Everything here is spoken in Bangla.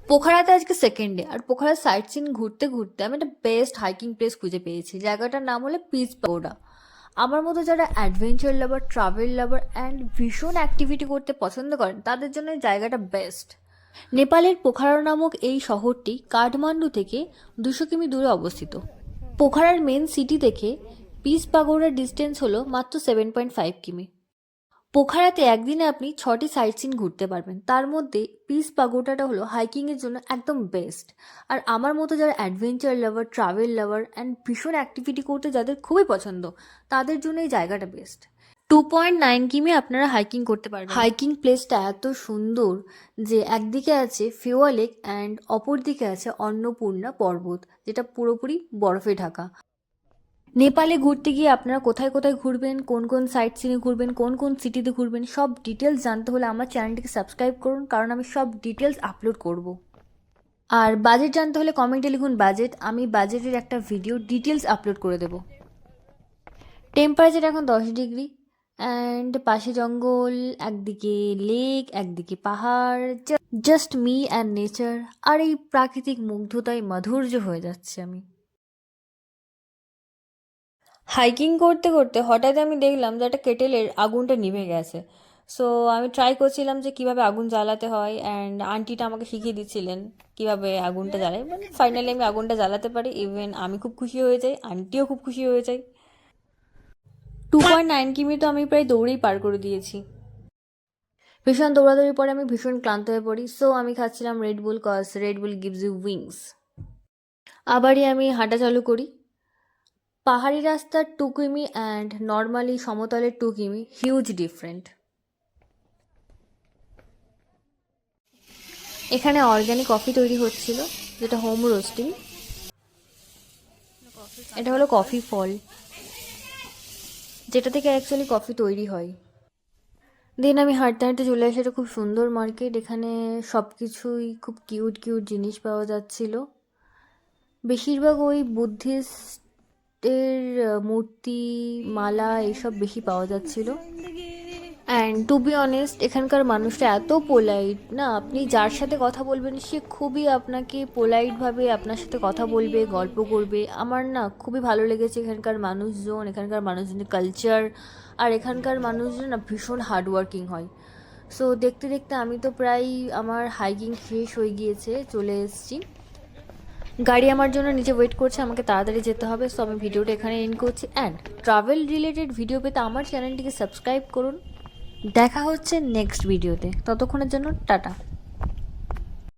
পোখারাতে আজকে সেকেন্ড ডে, আর পোখারার সাইট সিন ঘুরতে ঘুরতে আমি একটা বেস্ট হাইকিং প্লেস খুঁজে পেয়েছি। জায়গাটার নাম হলো পিস পাগোডা। আমার মতো যারা adventure lover, travel lover and ভীষণ অ্যাক্টিভিটি করতে পছন্দ করেন তাদের জন্য এই জায়গাটা বেস্ট। নেপালের পোখারা নামক এই শহরটি কাঠমান্ডু থেকে 200 কিমি দূরে অবস্থিত। পোখারার মেন সিটি থেকে পিস পাগোডার ডিস্টেন্স হলো মাত্র 7.5 কিমি। পোখারাতে একদিনে আপনি 6টি সাইট সিন ঘুরতে পারবেন, তার মধ্যে পিস পাগোডাটা হলো হাইকিংয়ের জন্য একদম বেস্ট। আর আমার মতো যারা adventure lover, travel lover and ভীষণ অ্যাক্টিভিটি করতে যাদের খুবই পছন্দ তাদের জন্য এই জায়গাটা বেস্ট। 2.9 কিমি আপনারা হাইকিং করতে পারবেন। হাইকিং প্লেসটা এত সুন্দর যে একদিকে আছে ফেওয়া লেক অ্যান্ড অপর দিকে আছে অন্নপূর্ণা পর্বত, যেটা পুরোপুরি বরফে ঢাকা। নেপালে ঘুরতে গিয়ে আপনারা কোথায় কোথায় ঘুরবেন, কোন কোন সাইট সিনে ঘুরবেন, কোন কোন সিটিতে ঘুরবেন, সব ডিটেলস জানতে হলে আমার চ্যানেলটিকে সাবস্ক্রাইব করুন, কারণ আমি সব ডিটেলস আপলোড করব। আর বাজেট জানতে হলে কমেন্টে লিখুন বাজেট, আমি বাজেটের একটা ভিডিও ডিটেলস আপলোড করে দেব। টেম্পারেচার এখন 10 ডিগ্রি অ্যান্ড পাশে জঙ্গল, একদিকে লেক, একদিকে পাহাড়, জাস্ট মি অ্যান্ড নেচার। আর এই প্রাকৃতিক মুগ্ধতায় মাধুর্য হয়ে যাচ্ছে আমি। হাইকিং করতে করতে হঠাৎ আমি দেখলাম যে একটা কেটেলের আগুনটা নিভে গেছে। সো আমি ট্রাই করছিলাম যে কিভাবে আগুন জ্বালাতে হয়, অ্যান্ড আন্টিটা আমাকে শিখিয়ে দিচ্ছিলেন কিভাবে আগুনটা জ্বালাই। মানে ফাইনালি আমি আগুনটা জ্বালাতে পারি, ইভেন আমি খুব খুশি হয়ে যাই, আন্টিও খুব খুশি হয়ে যায়। 2.9 কিমি তো আমি প্রায় দৌড়েই পার করে দিয়েছি। ভীষণ দৌড়াদৌড়ির পরে আমি ভীষণ ক্লান্ত হয়ে পড়ি, সো আমি খাচ্ছিলাম red bull, cause red bull gives you wings. আবারই আমি হাঁটা চালু করি। পাহাড়ি রাস্তার 2 কিমি অ্যান্ড নর্মালি সমতলের 2 কিমি হিউজ ডিফারেন্ট। এখানে অর্গ্যানিক কফি তৈরি হচ্ছিল, যেটা হোম রোস্টিং। এটা হলো কফি ফল, যেটা থেকে অ্যাকচুয়ালি কফি তৈরি হয়। দেন আমি হাঁটতে হাঁটতে চলে আসি একটা খুব সুন্দর মার্কেট। এখানে সব কিছুই খুব কিউট কিউট জিনিস পাওয়া যাচ্ছিল। বেশিরভাগ ওই বুদ্ধিস্টের মূর্তি, মালা এইসব বেশি পাওয়া যাচ্ছিল। অ্যান্ড টু বি অনেস্ট এখানকার মানুষটা এত পোলাইট না, আপনি যার সাথে কথা বলবেন সে খুবই আপনাকে পোলাইটভাবে আপনার সাথে কথা বলবে, গল্প করবে। আমার না খুবই ভালো লেগেছে এখানকার মানুষজন, এখানকার মানুষজনের কালচার। আর এখানকার মানুষজন না ভীষণ হার্ডওয়ার্কিং হয়। সো দেখতে দেখতে আমি তো প্রায় আমার হাইকিং শেষ হয়ে গিয়েছে, চলে এসেছি। গাড়ি আমার জন্য নিচে ওয়েট করছে, আমাকে তাড়াতাড়ি যেতে হবে। সো আমি ভিডিওটা এখানে এন্ড করছি। অ্যান্ড ট্রাভেল রিলেটেড ভিডিও পেতে আমার চ্যানেলটিকে সাবস্ক্রাইব করুন। দেখা হচ্ছে নেক্সট ভিডিওতে, ততক্ষণের জন্য টাটা।